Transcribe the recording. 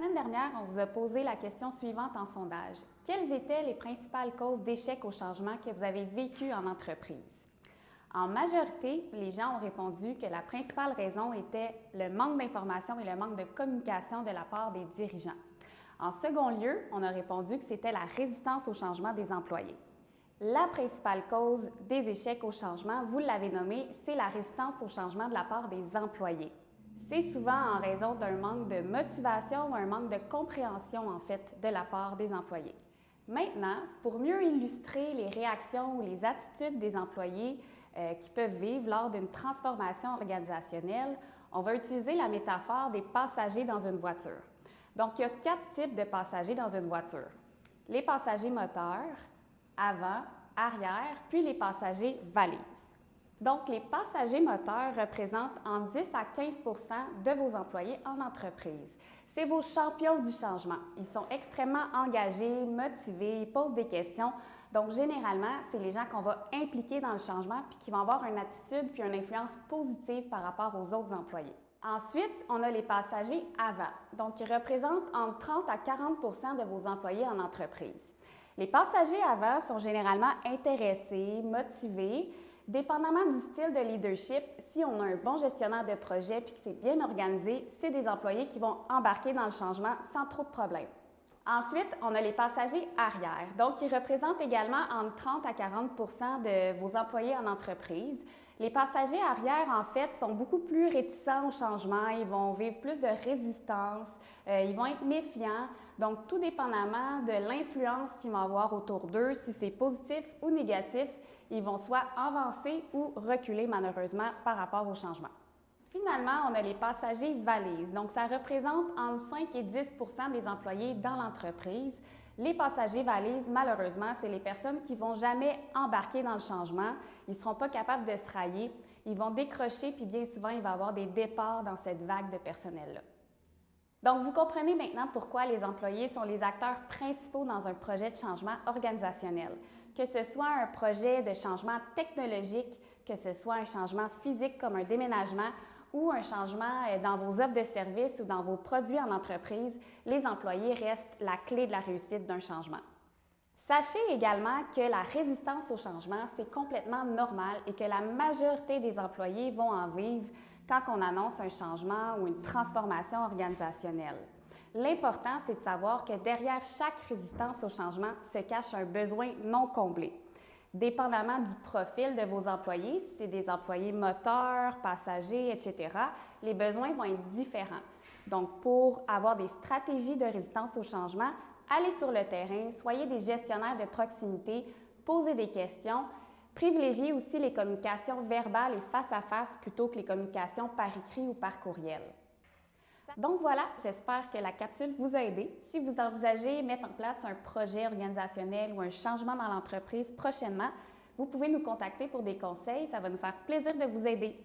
semaine dernière, on vous a posé la question suivante en sondage. Quelles étaient les principales causes d'échec au changement que vous avez vécu en entreprise? En majorité, les gens ont répondu que la principale raison était le manque d'information et le manque de communication de la part des dirigeants. En second lieu, on a répondu que c'était la résistance au changement des employés. La principale cause des échecs au changement, vous l'avez nommé, c'est la résistance au changement de la part des employés. C'est souvent en raison d'un manque de motivation ou un manque de compréhension, en fait, de la part des employés. Maintenant, pour mieux illustrer les réactions ou les attitudes des employés qui peuvent vivre lors d'une transformation organisationnelle, on va utiliser la métaphore des passagers dans une voiture. Donc, il y a 4 types de passagers dans une voiture. Les passagers moteurs, avant, arrière, puis les passagers valises. Donc, les passagers moteurs représentent entre 10 à 15 de vos employés en entreprise. C'est vos champions du changement. Ils sont extrêmement engagés, motivés, ils posent des questions. Donc, généralement, c'est les gens qu'on va impliquer dans le changement puis qui vont avoir une attitude puis une influence positive par rapport aux autres employés. Ensuite, on a les passagers avant. Donc, ils représentent entre 30 à 40 de vos employés en entreprise. Les passagers avant sont généralement intéressés, motivés. Dépendamment du style de leadership, si on a un bon gestionnaire de projet et que c'est bien organisé, c'est des employés qui vont embarquer dans le changement sans trop de problèmes. Ensuite, on a les passagers arrière. Donc, ils représentent également entre 30 à 40 de vos employés en entreprise. Les passagers arrière, en fait, sont beaucoup plus réticents au changement. Ils vont vivre plus de résistance. Ils vont être méfiants. Donc, tout dépendamment de l'influence qu'ils vont avoir autour d'eux, si c'est positif ou négatif, ils vont soit avancer ou reculer malheureusement par rapport au changement. Finalement, on a les passagers valises. Donc, ça représente entre 5 et 10 des employés dans l'entreprise. Les passagers valises, malheureusement, c'est les personnes qui ne vont jamais embarquer dans le changement. Ils ne seront pas capables de se railler. Ils vont décrocher, puis bien souvent, il va y avoir des départs dans cette vague de personnel-là. Donc, vous comprenez maintenant pourquoi les employés sont les acteurs principaux dans un projet de changement organisationnel. Que ce soit un projet de changement technologique, que ce soit un changement physique comme un déménagement ou un changement dans vos offres de services ou dans vos produits en entreprise, les employés restent la clé de la réussite d'un changement. Sachez également que la résistance au changement, c'est complètement normal et que la majorité des employés vont en vivre quand on annonce un changement ou une transformation organisationnelle. L'important, c'est de savoir que derrière chaque résistance au changement se cache un besoin non comblé. Dépendamment du profil de vos employés, si c'est des employés moteurs, passagers, etc., les besoins vont être différents. Donc, pour avoir des stratégies de résistance au changement, allez sur le terrain, soyez des gestionnaires de proximité, posez des questions. Privilégiez aussi les communications verbales et face à face plutôt que les communications par écrit ou par courriel. Donc voilà, j'espère que la capsule vous a aidé. Si vous envisagez mettre en place un projet organisationnel ou un changement dans l'entreprise prochainement, vous pouvez nous contacter pour des conseils. Ça va nous faire plaisir de vous aider.